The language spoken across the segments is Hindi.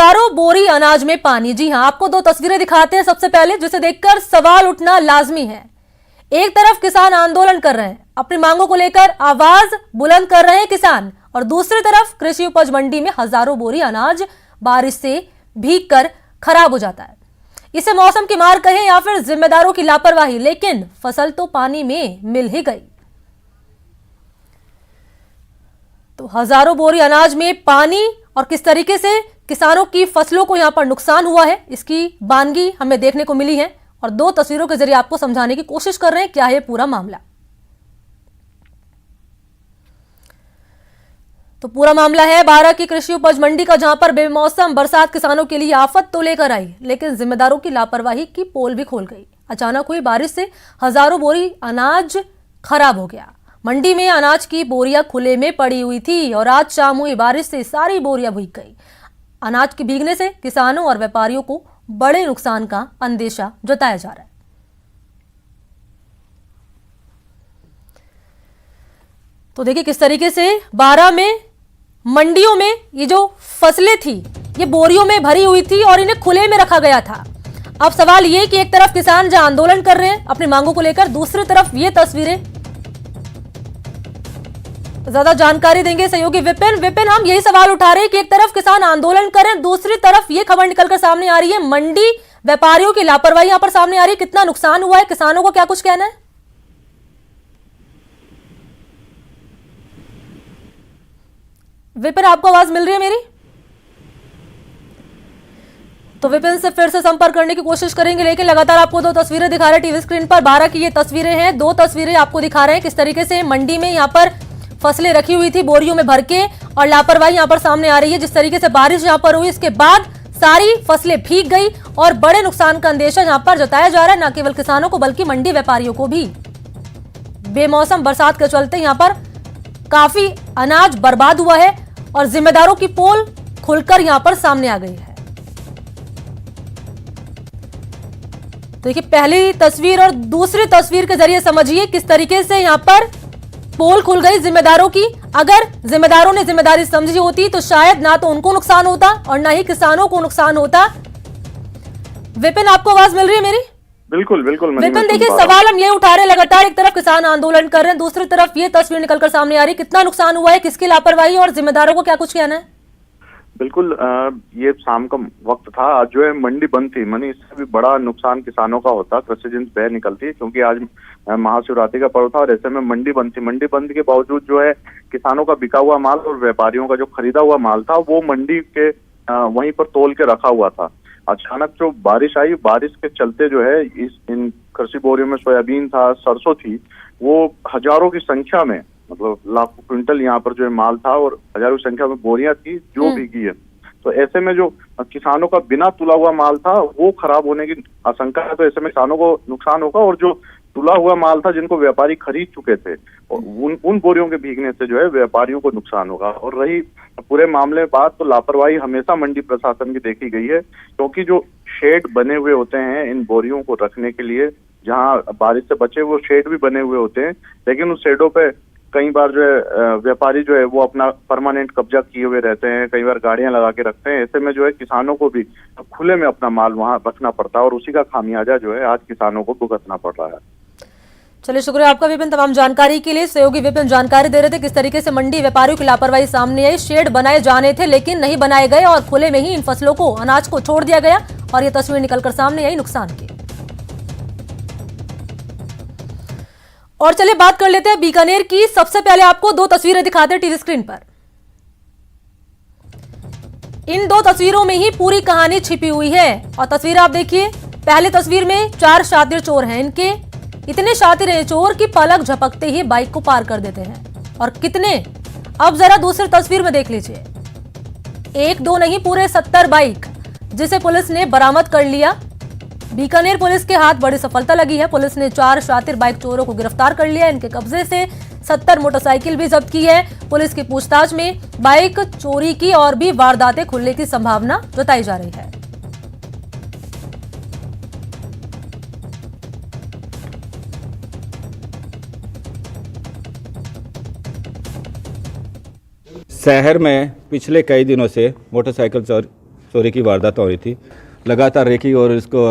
हजारों बोरी अनाज में पानी। जी हां, आपको दो तस्वीरें दिखाते हैं सबसे पहले, जिसे देखकर सवाल उठना लाजमी है। एक तरफ किसान आंदोलन कर रहे हैं, अपनी मांगों को लेकर आवाज बुलंद कर रहे हैं किसान, और दूसरी तरफ कृषि उपज मंडी में हजारों बोरी अनाज बारिश से भीगकर खराब हो जाता है। इसे मौसम की मार कहें या फिर जिम्मेदारों की लापरवाही, लेकिन फसल तो पानी में मिल ही गई। तो हजारों बोरी अनाज में पानी और किस तरीके से किसानों की फसलों को यहां पर नुकसान हुआ है, इसकी बानगी हमें देखने को मिली है और दो तस्वीरों के जरिए आपको समझाने की कोशिश कर रहे हैं क्या है पूरा मामला। तो पूरा मामला है बारां की कृषि उपज मंडी का, जहां पर बेमौसम बरसात किसानों के लिए आफत तो लेकर आई, लेकिन जिम्मेदारों की लापरवाही की पोल भी खोल गई। अचानक हुई बारिश से हजारों बोरी अनाज खराब हो गया। मंडी में अनाज की बोरियां खुले में पड़ी हुई थी और आज शाम हुई बारिश से सारी बोरियां भीग गई। अनाज के भीगने से किसानों और व्यापारियों को बड़े नुकसान का अंदेशा जताया जा रहा है। तो देखिए किस तरीके से बारां में मंडियों में ये जो फसलें थी ये बोरियों में भरी हुई थी और इन्हें खुले में रखा गया था। अब सवाल ये कि एक तरफ किसान जहां आंदोलन कर रहे हैं अपनी मांगों को लेकर, दूसरी तरफ ये तस्वीरें। ज्यादा जानकारी देंगे सहयोगी विपिन, हम यही सवाल उठा रहे हैं कि एक तरफ किसान आंदोलन करें, दूसरी तरफ ये खबर निकलकर सामने आ रही है मंडी व्यापारियों की लापरवाही यहां पर सामने आ रही है। कितना नुकसान हुआ है, किसानों को क्या कुछ कहना है? विपिन, आपको आवाज मिल रही है मेरी? तो विपिन से फिर से संपर्क करने की कोशिश करेंगे, लेकिन लगातार आपको दो तस्वीरें दिखा रहे हैं टीवी स्क्रीन पर। बारां की ये तस्वीरें हैं, दो तस्वीरें आपको दिखा रहे हैं किस तरीके से मंडी में यहां पर फसलें रखी हुई थी बोरियों में भर के, और लापरवाही यहां पर सामने आ रही है। जिस तरीके से बारिश यहां पर हुई इसके बाद सारी फसलें भीग गई और बड़े नुकसान का अंदेशा यहां पर जताया जा रहा है, न केवल किसानों को बल्कि मंडी व्यापारियों को भी। बेमौसम बरसात के चलते यहां पर काफी अनाज बर्बाद हुआ है और जिम्मेदारों की पोल खुलकर यहां पर सामने आ गई है। तो देखिए पहली तस्वीर और दूसरी तस्वीर के जरिए समझिए किस तरीके से यहां पर पोल खुल गई जिम्मेदारों की। अगर जिम्मेदारों ने जिम्मेदारी समझी होती तो शायद ना तो उनको नुकसान होता और ना ही किसानों को नुकसान होता। विपिन, आपको आवाज मिल रही है मेरी? बिल्कुल बिल्कुल। विपिन, देखिए सवाल हम ये उठा रहे हैं, लगातार एक तरफ किसान आंदोलन कर रहे हैं, दूसरी तरफ ये तस्वीर निकलकर सामने आ रही है। कितना नुकसान हुआ है, किसकी लापरवाही, और जिम्मेदारों को क्या कुछ कहना है? बिल्कुल, ये शाम का वक्त था, आज जो है मंडी बंद थी। मनी इससे भी बड़ा नुकसान किसानों का होता, कृषि जिन्स बह निकलती, क्योंकि आज महाशिवरात्रि का पर्व था और ऐसे में मंडी बंद थी। मंडी बंद के बावजूद जो है किसानों का बिका हुआ माल और व्यापारियों का जो खरीदा हुआ माल था वो मंडी के वहीं पर तोल के रखा हुआ था। अचानक जो बारिश आई, बारिश के चलते जो है इन कृषि बोरियों में सोयाबीन था, सरसों थी, वो हजारों की संख्या में, मतलब लाखों क्विंटल यहाँ पर जो है माल था और हजारों की संख्या में बोरियां थी जो भीगी है। तो ऐसे में जो किसानों का बिना तुला हुआ माल था वो खराब होने की आशंका है, तो ऐसे में किसानों को नुकसान होगा, और जो तुला हुआ माल था जिनको व्यापारी खरीद चुके थे और उन बोरियों के भीगने से जो है व्यापारियों को नुकसान होगा। और रही पूरे मामले में बात, तो लापरवाही हमेशा मंडी प्रशासन की देखी गई है, क्योंकि जो शेड बने हुए होते हैं इन बोरियों को रखने के लिए, जहां बारिश से बचे वो शेड भी बने हुए होते हैं, लेकिन उस शेडों पे कई बार जो है व्यापारी जो है वो अपना परमानेंट कब्जा किए हुए रहते हैं, कई बार गाड़ियां लगा के रखते हैं। ऐसे में जो है किसानों को भी खुले में अपना माल वहां रखना पड़ता है और उसी का खामियाजा जो है आज किसानों को भुगतना पड़ रहा है। चलिए, शुक्रिया आपका विपिन तमाम जानकारी के लिए। सहयोगी विपिन जानकारी दे रहे थे किस तरीके से मंडी व्यापारियों की लापरवाही सामने आई। शेड बनाए जाने थे लेकिन नहीं बनाए गए और खुले में ही इन फसलों को, अनाज को छोड़ दिया गया और ये तस्वीर निकलकर सामने आई नुकसान की। और चलिए बात कर लेते हैं बीकानेर की। सबसे पहले आपको दो तस्वीरें दिखाते हैं टीवी स्क्रीन पर। इन दो तस्वीरों में ही पूरी कहानी छिपी हुई है और तस्वीर आप देखिए। पहली तस्वीर में 4 शातिर चोर हैं, इनके इतने शातिर हैं चोर की पलक झपकते ही बाइक को पार कर देते हैं। और कितने, अब जरा दूसरी तस्वीर में देख लीजिए। 1 2 नहीं, पूरे 70 बाइक, जिसे पुलिस ने बरामद कर लिया। बीकानेर पुलिस के हाथ बड़ी सफलता लगी है। पुलिस ने 4 शातिर बाइक चोरों को गिरफ्तार कर लिया। इनके कब्जे से 70 मोटरसाइकिल भी जब्त की है। पुलिस की पूछताछ में बाइक चोरी की और भी वारदातें खुलने की संभावना जताई जा रही है। शहर में पिछले कई दिनों से मोटरसाइकिल चोरी की वारदात हो रही थी। लगातार रेकी और इसको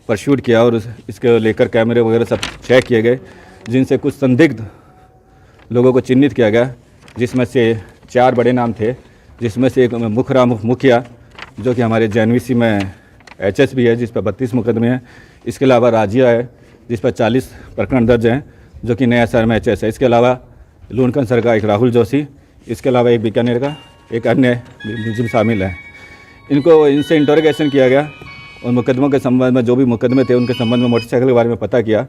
परस्यूट किया और इसके लेकर कैमरे वगैरह सब चेक किए गए, जिनसे कुछ संदिग्ध लोगों को चिन्हित किया गया, जिसमें से 4 बड़े नाम थे, जिसमें से एक मुखराम मुखिया जो कि हमारे JNVC में HS भी है, जिस पर 32 मुकदमे हैं। इसके अलावा राजिया है, जिस पर 40 प्रकरण दर्ज हैं, जो कि नया शहर में HS है। इसके अलावा लूनकनसर का एक राहुल जोशी, इसके अलावा एक बीकानेर का एक अन्य मुलजिम शामिल है। इनसे इंटरोगेशन किया गया और मुकदमों के संबंध में जो भी मुकदमे थे उनके संबंध में मोटरसाइकिल के बारे में पता किया,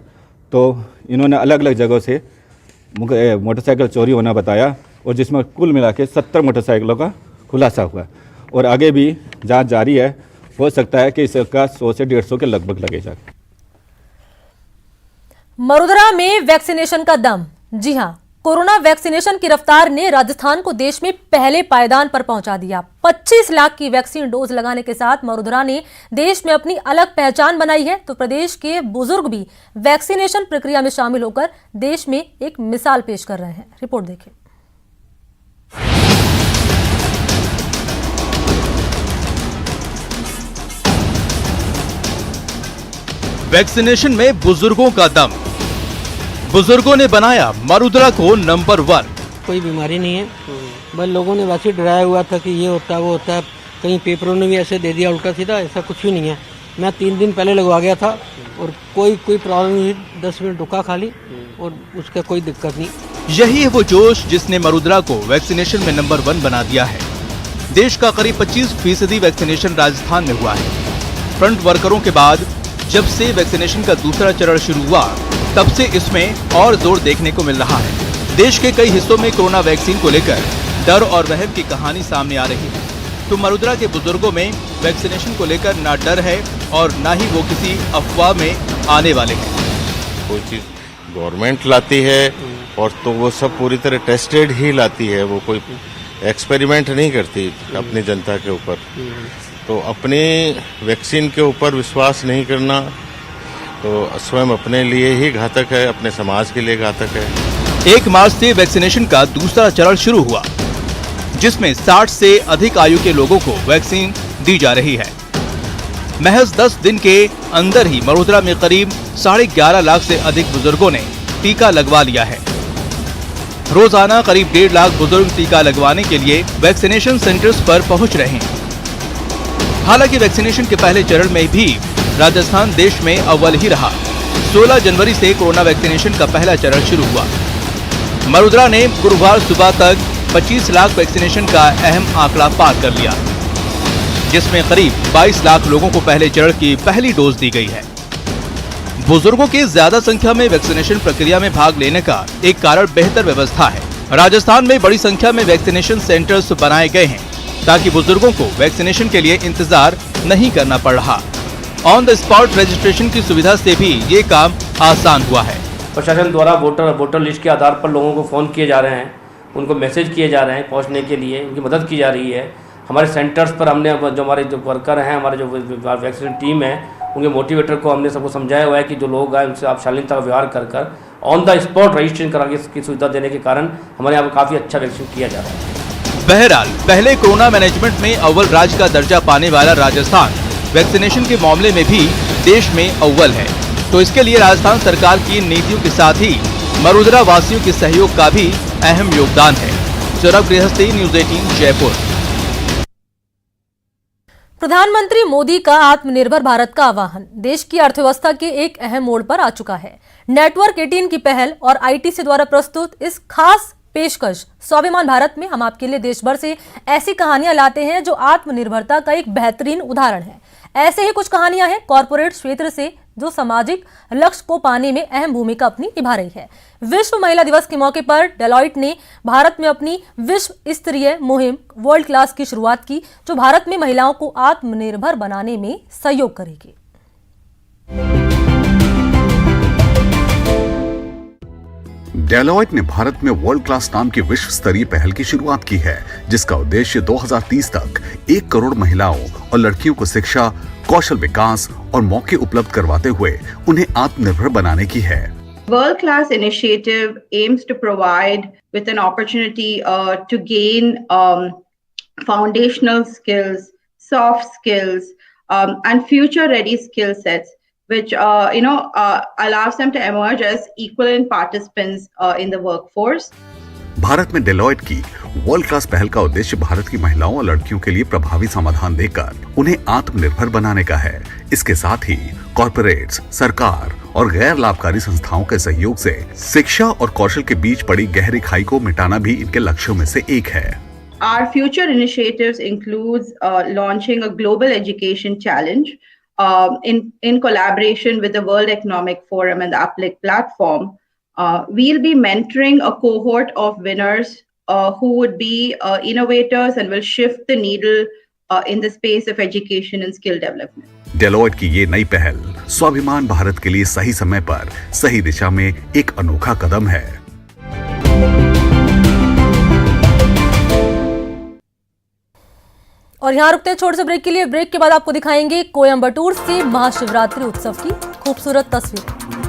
तो इन्होंने अलग अलग जगहों से मोटरसाइकिल चोरी होना बताया, और जिसमें कुल मिला के 70 मोटरसाइकिलों का खुलासा हुआ। और आगे भी जांच जारी है, हो सकता है कि इसका 100 से 150 के लगभग लगेगा। मरुधरा में वैक्सीनेशन का दम। जी हां, कोरोना वैक्सीनेशन की रफ्तार ने राजस्थान को देश में पहले पायदान पर पहुंचा दिया। 25 लाख की वैक्सीन डोज लगाने के साथ मरुधरा ने देश में अपनी अलग पहचान बनाई है, तो प्रदेश के बुजुर्ग भी वैक्सीनेशन प्रक्रिया में शामिल होकर देश में एक मिसाल पेश कर रहे हैं। रिपोर्ट देखें। वैक्सीनेशन में बुजुर्गों का दम। बुजुर्गों ने बनाया मरुधरा को नंबर 1। कोई बीमारी नहीं है, बस लोगों ने वैसे डराया हुआ था कि ये होता है वो होता है, कहीं पेपरों ने भी ऐसे दे दिया उल्टा सीधा, ऐसा कुछ भी नहीं है। मैं 3 दिन पहले लगवा गया था और कोई प्रॉब्लम नहीं, 10 मिनट रुका खाली और उसका कोई दिक्कत नहीं। यही है वो जोश जिसने मरुधरा को वैक्सीनेशन में नंबर 1 बना दिया है। देश का करीब 25% वैक्सीनेशन राजस्थान में हुआ है। फ्रंट वर्करों के बाद जब से वैक्सीनेशन का दूसरा चरण शुरू हुआ, तब से इसमें और जोर देखने को मिल रहा है। देश के कई हिस्सों में कोरोना वैक्सीन को लेकर डर और वहम की कहानी सामने आ रही है, तो मरुधरा के बुजुर्गों में वैक्सीनेशन को लेकर ना डर है और ना ही वो किसी अफवाह में आने वाले हैं। कोई चीज गवर्नमेंट लाती है और तो वो सब पूरी तरह टेस्टेड ही लाती है, वो कोई एक्सपेरिमेंट नहीं करती अपनी जनता के ऊपर। तो अपनी वैक्सीन के ऊपर विश्वास नहीं करना तो स्वयं अपने लिए ही घातक है, अपने समाज के लिए घातक है। 1 मार्च से वैक्सीनेशन का दूसरा चरण शुरू हुआ, जिसमें 60 से अधिक आयु के लोगों को वैक्सीन दी जा रही है। महज 10 दिन के अंदर ही मरुधरा में करीब 11.5 लाख से अधिक बुजुर्गों ने टीका लगवा लिया है। रोजाना करीब 1.5 लाख बुजुर्ग टीका लगवाने के लिए वैक्सीनेशन सेंटर्स पर पहुंच रहे हैं। हालांकि वैक्सीनेशन के पहले चरण में भी राजस्थान देश में अव्वल ही रहा। 16 जनवरी से कोरोना वैक्सीनेशन का पहला चरण शुरू हुआ। मरुधरा ने गुरुवार सुबह तक 25 लाख वैक्सीनेशन का अहम आंकड़ा पार कर लिया, जिसमें करीब 22 लाख लोगों को पहले चरण की पहली डोज दी गई है। बुजुर्गों की ज्यादा संख्या में वैक्सीनेशन प्रक्रिया में भाग लेने का एक कारण बेहतर व्यवस्था है। राजस्थान में बड़ी संख्या में वैक्सीनेशन सेंटर्स बनाए गए हैं, ताकि बुजुर्गों को वैक्सीनेशन के लिए इंतजार नहीं करना पड़ रहा। ऑन द स्पॉट रजिस्ट्रेशन की सुविधा से भी ये काम आसान हुआ है। प्रशासन द्वारा वोटर लिस्ट के आधार पर लोगों को फ़ोन किए जा रहे हैं, उनको मैसेज किए जा रहे हैं पहुंचने के लिए, उनकी मदद की जा रही है। हमारे सेंटर्स पर हमने जो हमारे जो वर्कर हैं, हमारे जो वैक्सीन टीम है, उनके मोटिवेटर को हमने सबको समझाया हुआ है कि जो लोग आए उनसे आप शालीनता का व्यवहार कर ऑन द स्पॉट रजिस्ट्रेशन कराने की सुविधा देने के कारण हमारे यहाँ पर काफ़ी अच्छा वैक्सीन किया जा रहा है। बहरहाल पहले कोरोना मैनेजमेंट में अव्वल राज्य का दर्जा पाने वाला राजस्थान वैक्सीनेशन के मामले में भी देश में अव्वल है, तो इसके लिए राजस्थान सरकार की नीतियों के साथ ही मरुधरा वासियों के सहयोग का भी अहम योगदान है। सौरभ गृहस्थी, न्यूज़ 18 जयपुर। प्रधानमंत्री मोदी का आत्मनिर्भर भारत का आह्वान देश की अर्थव्यवस्था के एक अहम मोड़ पर आ चुका है। नेटवर्क 18 की पहल और ITC द्वारा प्रस्तुत इस खास पेशकश स्वाभिमान भारत में हम आपके लिए देश भर से ऐसी कहानियां लाते हैं जो आत्मनिर्भरता का एक बेहतरीन उदाहरण है। ऐसे ही कुछ कहानियां हैं कॉरपोरेट क्षेत्र से जो सामाजिक लक्ष्य को पाने में अहम भूमिका अपनी निभा रही है। विश्व महिला दिवस के मौके पर डेलॉइट ने भारत में अपनी विश्व स्तरीय मुहिम वर्ल्ड क्लास की शुरुआत की, जो भारत में महिलाओं को आत्मनिर्भर बनाने में सहयोग करेगी। डेलॉइट ने भारत में वर्ल्ड क्लास नाम की विश्व स्तरीय पहल की शुरुआत की है, जिसका उद्देश्य 2030 तक 1 करोड़ महिलाओं और लड़कियों को शिक्षा, कौशल विकास और मौके उपलब्ध करवाते हुए उन्हें आत्मनिर्भर बनाने की है। World Class Initiative aims to provide with an opportunity to gain foundational skills soft skills, and future-ready skill sets, which allows them to emerge as equivalent participants in the workforce. Bharat में डेलॉयट की वर्ल्ड क्लास पहल का उद्देश्य भारत की महिलाओं और लड़कियों के लिए प्रभावी समाधान देकर उन्हें आत्मनिर्भर बनाने का है। इसके साथ ही कॉर्पोरेट्स, सरकार और गैर लाभकारी संस्थाओं के सहयोग से शिक्षा और कौशल के बीच पड़ी गहरी खाई को मिटाना भी इनके लक्ष्यों में से एक है। Our future initiatives includes launching a global education challenge in collaboration with the World Economic Forum and the Uplift platform. We'll be mentoring a cohort of winners who would be innovators and will shift the needle in the space of education and skill development. Deloitte की ये नई पहल स्वाभिमान भारत के लिए सही समय पर सही दिशा में एक अनोखा कदम है। और यहाँ रुकते हैं छोटे से ब्रेक के लिए। ब्रेक के बाद आपको दिखाएंगे कोयम्बटूर से महाशिवरात्रि उत्सव की खूबसूरत तस्वीरें।